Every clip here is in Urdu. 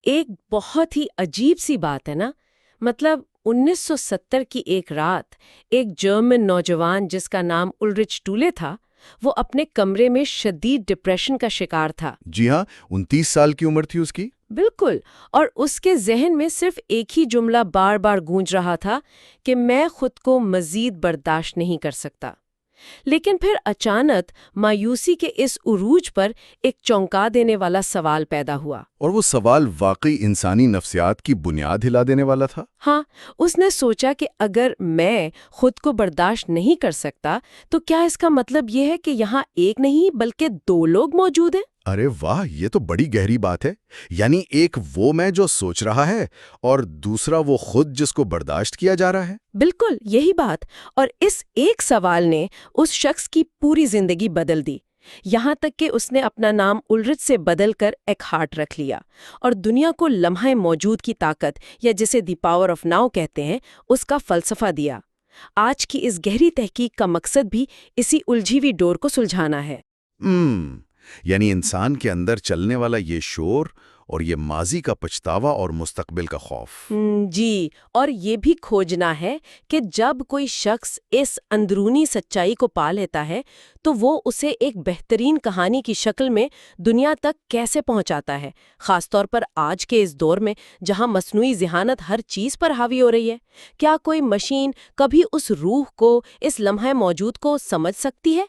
ایک بہت ہی عجیب سی بات ہے نا، مطلب 1970 کی ایک رات ایک جرمن نوجوان جس کا نام الرچ ٹولے تھا، وہ اپنے کمرے میں شدید ڈپریشن کا شکار تھا۔ جی ہاں، 29 سال کی عمر تھی اس کی۔ بالکل، اور اس کے ذہن میں صرف ایک ہی جملہ بار بار گونج رہا تھا کہ میں خود کو مزید برداشت نہیں کر سکتا۔ لیکن پھر اچانک مایوسی کے اس عروج پر ایک چونکا دینے والا سوال پیدا ہوا۔ اور وہ سوال واقعی انسانی نفسیات کی بنیاد ہلا دینے والا تھا۔ ہاں، اس نے سوچا کہ اگر میں خود کو برداشت نہیں کر سکتا تو کیا اس کا مطلب یہ ہے کہ یہاں ایک نہیں بلکہ دو لوگ موجود ہیں؟ ارے واہ، یہ تو بڑی گہری بات ہے۔ یعنی ایک وہ میں جو سوچ رہا ہے اور دوسرا وہ خود جس کو برداشت کیا جا رہا ہے۔ بالکل یہی بات، اور اس ایک سوال نے اس شخص کی پوری زندگی بدل دی، یہاں تک کہ اس نے اپنا نام الرچ سے بدل کر ایک ہارٹ رکھ لیا اور دنیا کو لمحہ موجود کی طاقت، یا جسے دی پاور آف ناؤ کہتے ہیں، اس کا فلسفہ دیا۔ آج کی اس گہری تحقیق کا مقصد بھی اسی الجھی ہوئی ڈور کو سلجھانا ہے۔ یعنی انسان کے اندر چلنے والا یہ شور اور یہ ماضی کا پچھتاوا اور مستقبل کا خوف۔ جی، اور یہ بھی کھوجنا ہے کہ جب کوئی شخص اس اندرونی سچائی کو پا لیتا ہے تو وہ اسے ایک بہترین کہانی کی شکل میں دنیا تک کیسے پہنچاتا ہے، خاص طور پر آج کے اس دور میں جہاں مصنوعی ذہانت ہر چیز پر حاوی ہو رہی ہے۔ کیا کوئی مشین کبھی اس روح کو، اس لمحہ موجود کو سمجھ سکتی ہے؟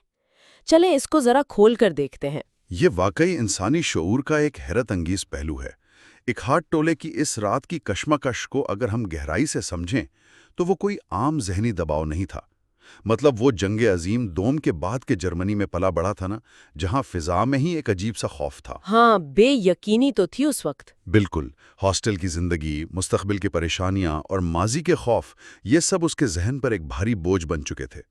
چلیں اس کو ذرا کھول کر دیکھتے ہیں۔ یہ واقعی انسانی شعور کا ایک حیرت انگیز پہلو ہے۔ ایک ہارٹ ٹولے کی اس رات کی کشمکش کو اگر ہم گہرائی سے سمجھیں تو وہ کوئی عام ذہنی دباؤ نہیں تھا۔ مطلب وہ جنگ عظیم دوم کے بعد کے جرمنی میں پلا بڑا تھا نا، جہاں فضا میں ہی ایک عجیب سا خوف تھا۔ ہاں، بے یقینی تو تھی اس وقت۔ بالکل، ہاسٹل کی زندگی، مستقبل کی پریشانیاں اور ماضی کے خوف، یہ سب اس کے ذہن پر ایک بھاری بوجھ بن چکے تھے۔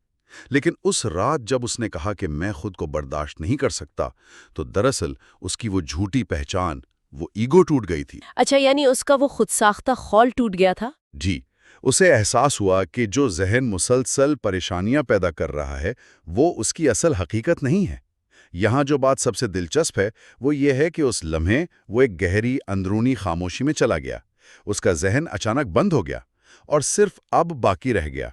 لیکن اس رات جب اس نے کہا کہ میں خود کو برداشت نہیں کر سکتا، تو دراصل اس کی وہ جھوٹی پہچان، وہ ایگو ٹوٹ گئی تھی۔ اچھا، یعنی اس کا وہ خود ساختہ خول ٹوٹ گیا تھا؟ جی، اسے احساس ہوا کہ جو ذہن مسلسل پریشانیاں پیدا کر رہا ہے وہ اس کی اصل حقیقت نہیں ہے۔ یہاں جو بات سب سے دلچسپ ہے وہ یہ ہے کہ اس لمحے وہ ایک گہری اندرونی خاموشی میں چلا گیا۔ اس کا ذہن اچانک بند ہو گیا اور صرف اب باقی رہ گیا۔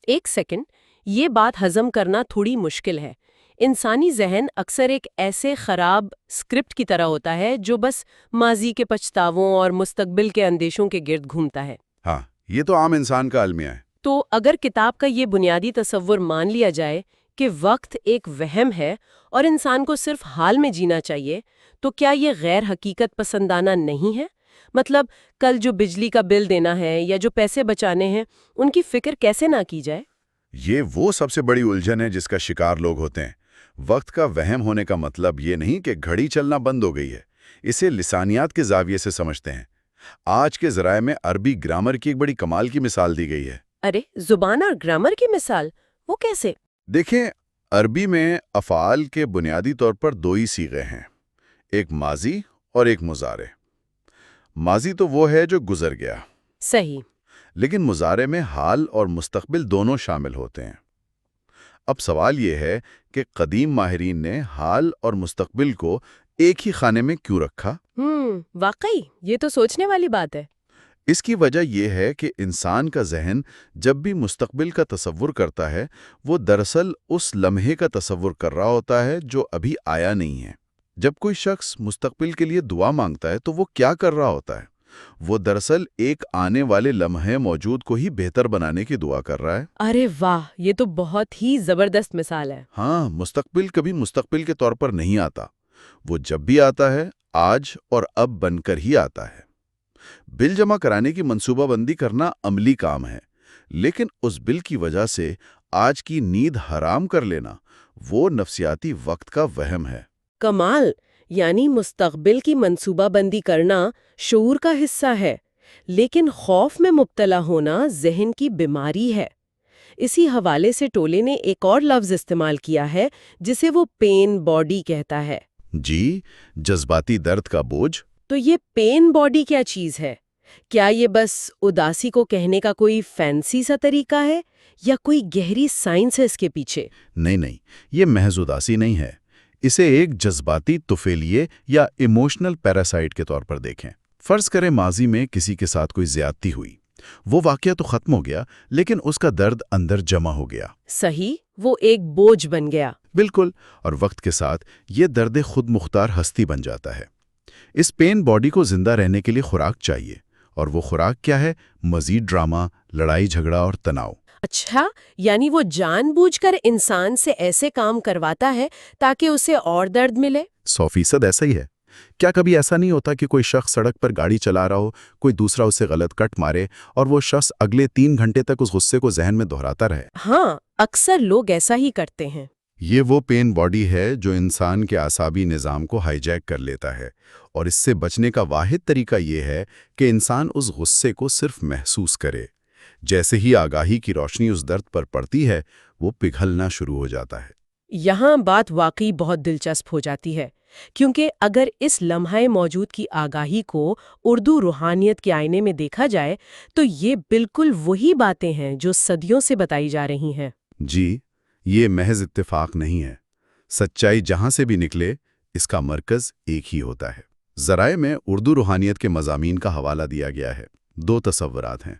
ایک سیکنڈ، یہ بات ہضم کرنا تھوڑی مشکل ہے۔ انسانی ذہن اکثر ایک ایسے خراب اسکرپٹ کی طرح ہوتا ہے جو بس ماضی کے پچھتاووں اور مستقبل کے اندیشوں کے گرد گھومتا ہے۔ ہاں، یہ تو عام انسان کا المیہ ہے۔ تو اگر کتاب کا یہ بنیادی تصور مان لیا جائے کہ وقت ایک وہم ہے اور انسان کو صرف حال میں جینا چاہیے، تو کیا یہ غیر حقیقت پسندانہ نہیں ہے؟ مطلب کل جو بجلی کا بل دینا ہے یا جو پیسے بچانے ہیں، ان کی فکر کیسے نہ کی جائے؟ یہ وہ سب سے بڑی الجھن ہے جس کا شکار لوگ ہوتے ہیں۔ وقت کا وہم ہونے کا مطلب یہ نہیں کہ گھڑی چلنا بند ہو گئی ہے، اسے لسانیات کے زاویے سے سمجھتے ہیں۔ آج کے ذرائع میں عربی گرامر کی ایک بڑی کمال کی مثال دی گئی ہے۔ ارے، زبان اور گرامر کی مثال؟ وہ کیسے؟ دیکھیں، عربی میں افعال کے بنیادی طور پر دو ہی صیغے ہیں، ایک ماضی اور ایک مضارع۔ ماضی تو وہ ہے جو گزر گیا، صحیح، لیکن مضارع میں حال اور مستقبل دونوں شامل ہوتے ہیں۔ اب سوال یہ ہے کہ قدیم ماہرین نے حال اور مستقبل کو ایک ہی خانے میں کیوں رکھا؟ واقعی یہ تو سوچنے والی بات ہے۔ اس کی وجہ یہ ہے کہ انسان کا ذہن جب بھی مستقبل کا تصور کرتا ہے، وہ دراصل اس لمحے کا تصور کر رہا ہوتا ہے جو ابھی آیا نہیں ہے۔ جب کوئی شخص مستقبل کے لیے دعا مانگتا ہے تو وہ کیا کر رہا ہوتا ہے؟ وہ دراصل ایک آنے والے لمحے موجود کو ہی بہتر بنانے کی دعا کر رہا ہے۔ ارے واہ، یہ تو بہت ہی زبردست مثال ہے۔ ہاں، مستقبل کبھی مستقبل کے طور پر نہیں آتا، وہ جب بھی آتا ہے آج اور اب بن کر ہی آتا ہے۔ بل جمع کرانے کی منصوبہ بندی کرنا عملی کام ہے، لیکن اس بل کی وجہ سے آج کی نیند حرام کر لینا وہ نفسیاتی وقت کا وہم ہے۔ کمال، یعنی مستقبل کی منصوبہ بندی کرنا شعور کا حصہ ہے، لیکن خوف میں مبتلا ہونا ذہن کی بیماری ہے۔ اسی حوالے سے ٹولے نے ایک اور لفظ استعمال کیا ہے جسے وہ پین باڈی کہتا ہے۔ جی، جذباتی درد کا بوجھ۔ تو یہ پین باڈی کیا چیز ہے؟ کیا یہ بس اداسی کو کہنے کا کوئی فینسی سا طریقہ ہے یا کوئی گہری سائنس ہے اس کے پیچھے؟ نہیں، یہ محض اداسی نہیں ہے۔ اسے ایک جذباتی طفیلیے یا ایموشنل پیراسائٹ کے طور پر دیکھیں۔ فرض کریں ماضی میں کسی کے ساتھ کوئی زیادتی ہوئی، وہ واقعہ تو ختم ہو گیا لیکن اس کا درد اندر جمع ہو گیا۔ صحیح، وہ ایک بوجھ بن گیا۔ بالکل، اور وقت کے ساتھ یہ درد خود مختار ہستی بن جاتا ہے۔ اس پین باڈی کو زندہ رہنے کے لیے خوراک چاہیے، اور وہ خوراک کیا ہے؟ مزید ڈرامہ، لڑائی جھگڑا اور تناؤ۔ اچھا، یعنی وہ جان بوجھ کر انسان سے ایسے کام کرواتا ہے تاکہ اسے اور درد ملے؟ 100% ایسا ہی ہے۔ کیا کبھی ایسا نہیں ہوتا کہ کوئی شخص سڑک پر گاڑی چلا رہا ہو، کوئی دوسرا اسے غلط کٹ مارے اور وہ شخص اگلے 3 گھنٹے تک اس غصے کو ذہن میں دہراتا رہے؟ ہاں، اکثر لوگ ایسا ہی کرتے ہیں۔ یہ وہ پین باڈی ہے جو انسان کے اعصابی نظام کو ہائی جیک کر لیتا ہے، اور اس سے بچنے کا واحد طریقہ یہ ہے کہ انسان اس غصے کو صرف محسوس کرے۔ جیسے ہی آگاہی کی روشنی اس درد پر پڑتی ہے، وہ پگھلنا شروع ہو جاتا ہے۔ یہاں بات واقعی بہت دلچسپ ہو جاتی ہے، کیونکہ اگر اس لمحہ موجود کی آگاہی کو اردو روحانیت کے آئینے میں دیکھا جائے تو یہ بالکل وہی باتیں ہیں جو صدیوں سے بتائی جا رہی ہیں۔ جی، یہ محض اتفاق نہیں ہے۔ سچائی جہاں سے بھی نکلے، اس کا مرکز ایک ہی ہوتا ہے۔ ذرائع میں اردو روحانیت کے مضامین کا حوالہ دیا گیا ہے۔ 2 تصورات ہیں،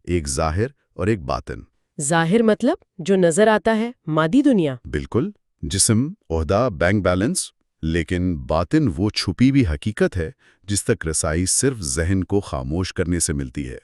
ایک ظاہر اور ایک باطن۔ ظاہر مطلب جو نظر آتا ہے، مادی دنیا۔ بالکل، جسم، عہدہ، بینک بیلنس۔ لیکن باطن وہ چھپی بھی حقیقت ہے جس تک رسائی صرف ذہن کو خاموش کرنے سے ملتی ہے۔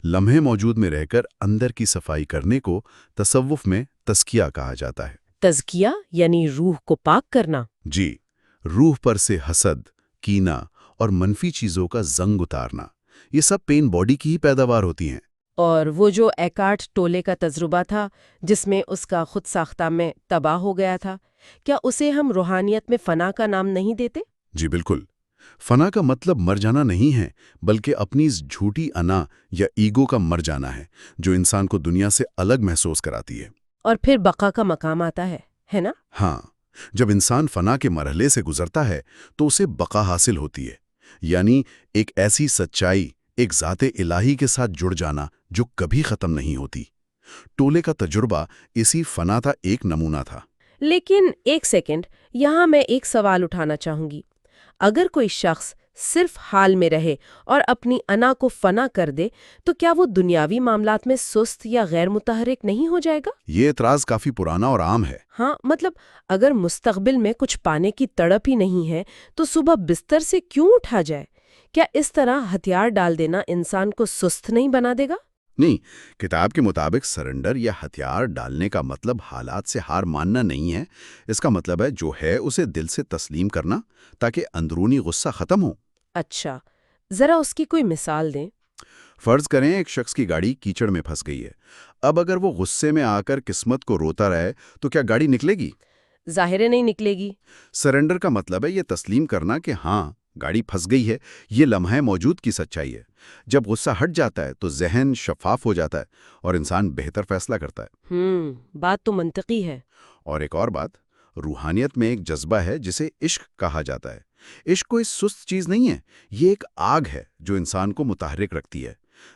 لمحے موجود میں رہ کر اندر کی صفائی کرنے کو تصوف میں تزکیہ کہا جاتا ہے۔ تزکیہ یعنی روح کو پاک کرنا۔ جی، روح پر سے حسد، کینہ اور منفی چیزوں کا زنگ اتارنا، یہ سب پین باڈی کی ہی پیداوار ہوتی ہیں۔ اور وہ جو ایکارٹ ٹولے کا تجربہ تھا جس میں اس کا خود ساختہ میں تباہ ہو گیا تھا، کیا اسے ہم روحانیت میں فنا کا نام نہیں دیتے؟ جی بالکل، فنا کا مطلب مر جانا نہیں ہے، بلکہ اپنی اس جھوٹی انا یا ایگو کا مر جانا ہے جو انسان کو دنیا سے الگ محسوس کراتی ہے۔ اور پھر بقا کا مقام آتا ہے نا؟ ہاں، جب انسان فنا کے مرحلے سے گزرتا ہے تو اسے بقا حاصل ہوتی ہے، یعنی ایک ایسی سچائی، ایک ذات الہی کے ساتھ جڑ جانا جو کبھی ختم نہیں ہوتی۔ ٹولے کا تجربہ اسی فنا کا ایک نمونہ تھا۔ لیکن ایک سیکنڈ، یہاں میں ایک سوال اٹھانا چاہوں گی۔ اگر کوئی شخص صرف حال میں رہے اور اپنی انا کو فنا کر دے تو کیا وہ دنیاوی معاملات میں سست یا غیر متحرک نہیں ہو جائے گا؟ یہ اعتراض کافی پرانا اور عام ہے۔ ہاں، مطلب اگر مستقبل میں کچھ پانے کی تڑپ ہی نہیں ہے تو صبح بستر سے کیوں اٹھا جائے؟ کیا اس طرح ہتھیار ڈال دینا انسان کو سست نہیں بنا دے گا؟ نہیں، کتاب کے مطابق سرنڈر یا ہتھیار ڈالنے کا مطلب حالات سے ہار ماننا نہیں ہے۔ اس کا مطلب ہے جو ہے اسے دل سے تسلیم کرنا تاکہ اندرونی غصہ ختم ہو۔ اچھا، ذرا اس کی کوئی مثال دیں۔ فرض کریں ایک شخص کی گاڑی کیچڑ میں پھنس گئی ہے۔ اب اگر وہ غصے میں آ کر قسمت کو روتا رہے تو کیا گاڑی نکلے گی؟ ظاہر نہیں نکلے گی۔ سرنڈر کا مطلب ہے یہ تسلیم کرنا کہ ہاں، گاڑی پھنس گئی ہے، یہ لمحہ موجود کی سچائی ہے۔ جب غصہ ہٹ جاتا ہے تو ذہن شفاف ہو جاتا ہے اور انسان بہتر فیصلہ کرتا ہے۔ بات تو منطقی ہے۔ اور ایک اور بات، روحانیت میں ایک جذبہ ہے جسے عشق کہا جاتا ہے۔ عشق کوئی سست چیز نہیں ہے، یہ ایک آگ ہے جو انسان کو متحرک رکھتی ہے۔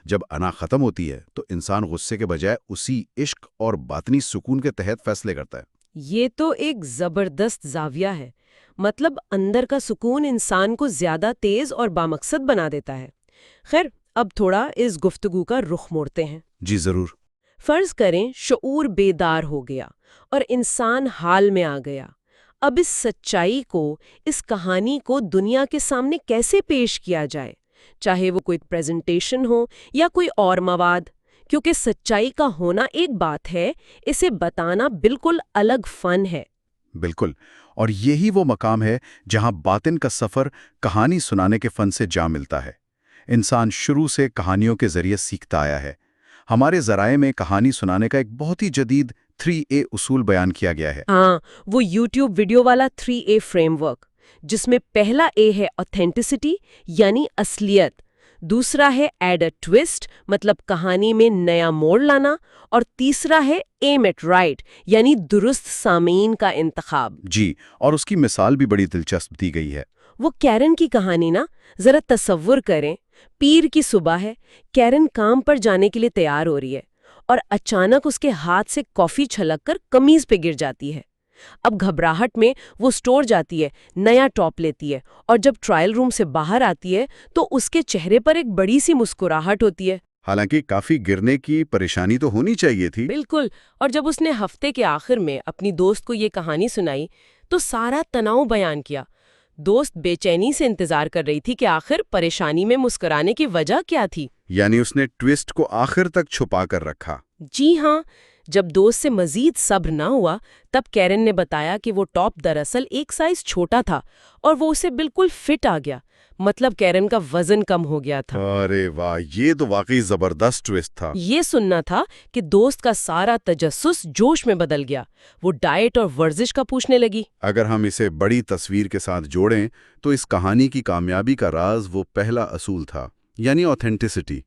جب انا ختم ہوتی ہے تو انسان غصے کے بجائے اسی عشق اور باطنی سکون کے تحت فیصلے کرتا ہے۔ یہ تو ایک زبردست زاویہ ہے۔ مطلب اندر کا سکون انسان کو زیادہ تیز اور بامقصد بنا دیتا ہے۔ خیر، اب تھوڑا اس گفتگو کا رخ موڑتے ہیں۔ جی ضرور۔ فرض کریں شعور بیدار ہو گیا اور انسان حال میں آ گیا۔ اب اس سچائی کو، اس کہانی کو دنیا کے سامنے کیسے پیش کیا جائے، چاہے وہ کوئی پریزنٹیشن ہو یا کوئی اور مواد؟ کیونکہ سچائی کا ہونا ایک بات ہے، اسے بتانا بالکل الگ فن ہے۔ بالکل، اور یہی وہ مقام ہے جہاں باطن کا سفر کہانی سنانے کے فن سے جا ملتا ہے۔ انسان شروع سے کہانیوں کے ذریعے سیکھتا آیا ہے۔ ہمارے ذرائع میں کہانی سنانے کا ایک بہت ہی جدید 3A اصول بیان کیا گیا ہے۔ ہاں، وہ یوٹیوب ویڈیو والا 3A فریم ورک، جس میں پہلا A ہے آتھینٹسٹی یعنی اصلیت، دوسرا ہے ایڈ اے ٹوسٹ مطلب کہانی میں نیا موڑ لانا، اور تیسرا ہے ایم ایٹ رائٹ یعنی درست سامعین کا انتخاب۔ جی، اور اس کی مثال بھی بڑی دلچسپ دی گئی ہے۔ وہ کیرن کی کہانی نا، ذرا تصور کریں، پیر کی صبح ہے، کیرن کام پر جانے کے لیے تیار ہو رہی ہے اور اچانک اس کے ہاتھ سے کافی چھلک کر قمیض پہ گر جاتی ہے۔ اب گھبراہٹ میں وہ سٹور جاتی ہے، نیا ٹاپ لیتی ہے، اور جب ٹرائل روم سے باہر آتی ہے تو اس کے چہرے پر ایک بڑی سی مسکراہٹ ہوتی ہے۔ حالانکہ کافی گرنے کی پریشانی تو ہونی چاہیے تھی۔ بالکل، اور جب اس نے ہفتے کے آخر میں اپنی دوست کو یہ کہانی سنائی تو سارا تناؤ بیان کیا۔ دوست بے چینی سے انتظار کر رہی تھی کہ آخر پریشانی میں مسکرانے کی وجہ کیا تھی۔ یعنی اس نے ٹویسٹ کو آخر تک چھپا کر رکھا۔ جی ہاں، جب دوست سے مزید صبر نہ ہوا تب کیرن نے بتایا کہ وہ ٹاپ دراصل ایک سائز چھوٹا تھا اور وہ اسے بالکل فٹ آ گیا، مطلب کیرن کا وزن کم ہو گیا تھا۔ ارے واہ، یہ تو واقعی زبردست ٹویسٹ تھا۔ یہ سننا تھا کہ دوست کا سارا تجسس جوش میں بدل گیا، وہ ڈائٹ اور ورزش کا پوچھنے لگی۔ اگر ہم اسے بڑی تصویر کے ساتھ جوڑیں تو اس کہانی کی کامیابی کا راز وہ پہلا اصول تھا، یعنی آتھینٹسٹی۔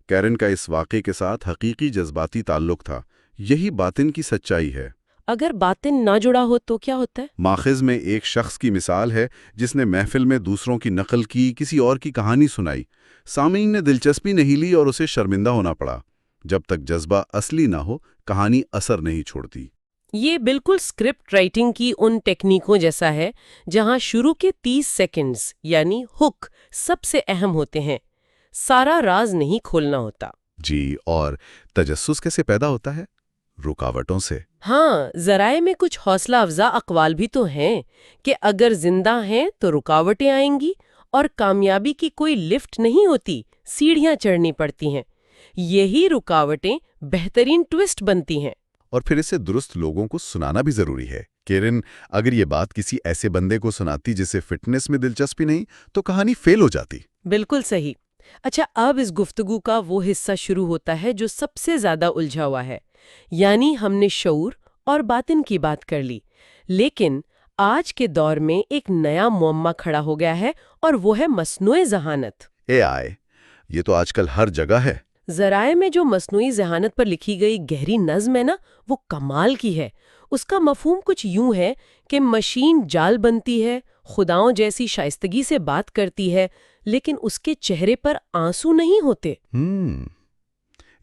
کیرن کا اس واقعے کے ساتھ حقیقی جذباتی تعلق تھا، یہی باطن کی سچائی ہے۔ اگر باطن نہ جڑا ہو تو کیا ہوتا ہے؟ ماخذ میں ایک شخص کی مثال ہے جس نے محفل میں دوسروں کی نقل کی، کسی اور کی کہانی سنائی، سامعین نے دلچسپی نہیں لی اور اسے شرمندہ ہونا پڑا۔ جب تک جذبہ اصلی نہ ہو کہانی اثر نہیں چھوڑتی۔ یہ بالکل اسکرپٹ رائٹنگ کی ان ٹیکنیکوں جیسا ہے جہاں شروع کے 30 سیکنڈز یعنی ہک سب سے اہم ہوتے ہیں، سارا راز نہیں کھولنا ہوتا۔ جی، اور تجسس کیسے پیدا ہوتا ہے؟ رکاوٹوں سے۔ ہاں، ذرائع میں کچھ حوصلہ افزا اقوال بھی تو ہیں کہ اگر زندہ ہیں تو رکاوٹیں آئیں گی، اور کامیابی کی کوئی لفٹ نہیں ہوتی، سیڑھیاں چڑھنی پڑتی ہیں۔ یہی رکاوٹیں بہترین ٹوسٹ بنتی ہیں۔ اور پھر اسے درست لوگوں کو سنانا بھی ضروری ہے۔ کیرن اگر یہ بات کسی ایسے بندے کو سناتی جسے فٹنس میں دلچسپی نہیں تو کہانی فیل ہو جاتی۔ بالکل صحیح۔ اچھا، اب اس گفتگو کا وہ حصہ شروع ہوتا ہے جو سب سے زیادہ الجھا ہوا ہے، یعنی ہم نے شعور اور باطن کی بات کر لی، لیکن آج کے دور میں ایک نیا معمہ کھڑا ہو گیا ہے اور وہ ہے مصنوعی ذہانت۔ AI یہ تو آج کل ہر جگہ ہے۔ ذرائع میں جو مصنوعی ذہانت پر لکھی گئی گہری نظم ہے نا، وہ کمال کی ہے۔ اس کا مفہوم کچھ یوں ہے کہ مشین جال بنتی ہے، خداؤں جیسی شائستگی سے بات کرتی ہے، لیکن اس کے چہرے پر آنسو نہیں ہوتے۔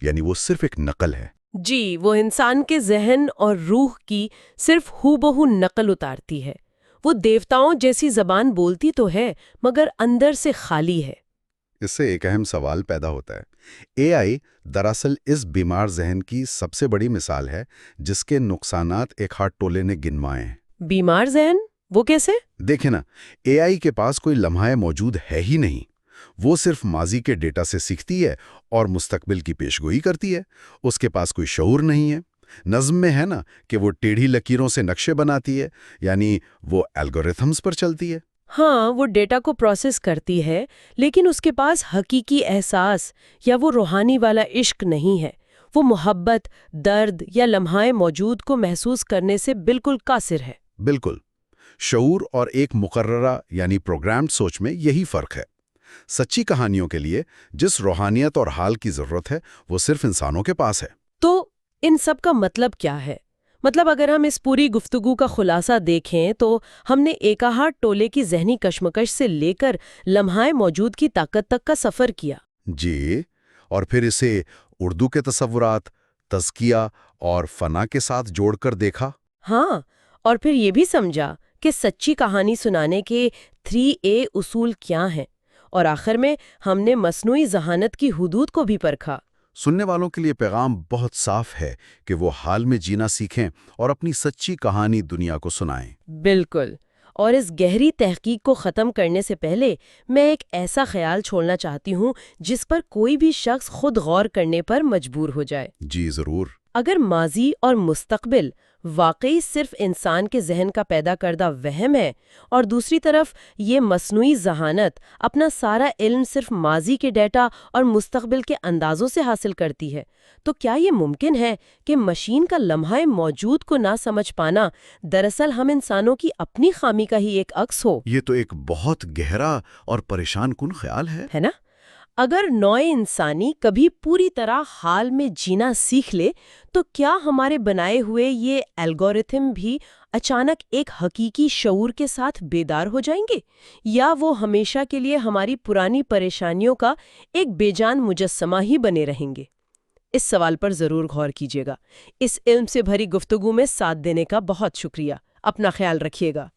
یعنی وہ صرف ایک نقل ہے۔ جی، وہ انسان کے ذہن اور روح کی صرف ہو بہو نقل اتارتی ہے۔ وہ دیوتاؤں جیسی زبان بولتی تو ہے مگر اندر سے خالی ہے۔ اس سے ایک اہم سوال پیدا ہوتا ہے۔ AI دراصل اس بیمار ذہن کی سب سے بڑی مثال ہے جس کے نقصانات ایک ہاتھ ٹولے نے گنوائے ہیں۔ بیمار ذہن؟ وہ کیسے؟ دیکھیں نا، AI کے پاس کوئی لمحہ موجود ہے ہی نہیں۔ وہ صرف ماضی کے ڈیٹا سے سیکھتی ہے اور مستقبل کی پیشگوئی کرتی ہے۔ اس کے پاس کوئی شعور نہیں ہے۔ نظم میں ہے نا کہ وہ ٹیڑھی لکیروں سے نقشے بناتی ہے، یعنی وہ الگوریتھمز پر چلتی ہے۔ ہاں، وہ ڈیٹا کو پروسیس کرتی ہے، لیکن اس کے پاس حقیقی احساس یا وہ روحانی والا عشق نہیں ہے۔ وہ محبت، درد یا لمحہ موجود کو محسوس کرنے سے بالکل قاصر ہے۔ بالکل۔ شعور اور ایک مقررہ یعنی پروگرامڈ سوچ میں یہی فرق ہے۔ سچی کہانیوں کے لیے جس روحانیت اور حال کی ضرورت ہے وہ صرف انسانوں کے پاس ہے۔ تو ان سب کا مطلب کیا ہے؟ مطلب اگر ہم اس پوری گفتگو کا خلاصہ دیکھیں تو ہم نے ایکہاٹ ٹولے کی ذہنی کشمکش سے لے کر لمحہ موجود کی طاقت تک کا سفر کیا۔ جی، اور پھر اسے اردو کے تصورات، تزکیہ اور فنا کے ساتھ جوڑ کر دیکھا۔ ہاں، اور پھر یہ بھی سمجھا کہ سچی کہانی سنانے کے 3A اصول کیا ہیں، اور آخر میں ہم نے مصنوعی ذہانت کی حدود کو بھی پرکھا۔ سننے والوں کے لیے پیغام بہت صاف ہے کہ وہ حال میں جینا سیکھیں اور اپنی سچی کہانی دنیا کو سنائیں۔ بالکل، اور اس گہری تحقیق کو ختم کرنے سے پہلے میں ایک ایسا خیال چھوڑنا چاہتی ہوں جس پر کوئی بھی شخص خود غور کرنے پر مجبور ہو جائے۔ جی ضرور۔ اگر ماضی اور مستقبل واقعی صرف انسان کے ذہن کا پیدا کردہ وہم ہے، اور دوسری طرف یہ مصنوعی ذہانت اپنا سارا علم صرف ماضی کے ڈیٹا اور مستقبل کے اندازوں سے حاصل کرتی ہے، تو کیا یہ ممکن ہے کہ مشین کا لمحہ موجود کو نہ سمجھ پانا دراصل ہم انسانوں کی اپنی خامی کا ہی ایک عکس ہو؟ یہ تو ایک بہت گہرا اور پریشان کن خیال ہے نا؟ اگر نوع انسانی کبھی پوری طرح حال میں جینا سیکھ لے تو کیا ہمارے بنائے ہوئے یہ الگوریتھم بھی اچانک ایک حقیقی شعور کے ساتھ بیدار ہو جائیں گے، یا وہ ہمیشہ کے لیے ہماری پرانی پریشانیوں کا ایک بے جان مجسمہ ہی بنے رہیں گے؟ اس سوال پر ضرور غور کیجیے گا۔ اس علم سے بھری گفتگو میں ساتھ دینے کا بہت شکریہ۔ اپنا خیال رکھیے گا۔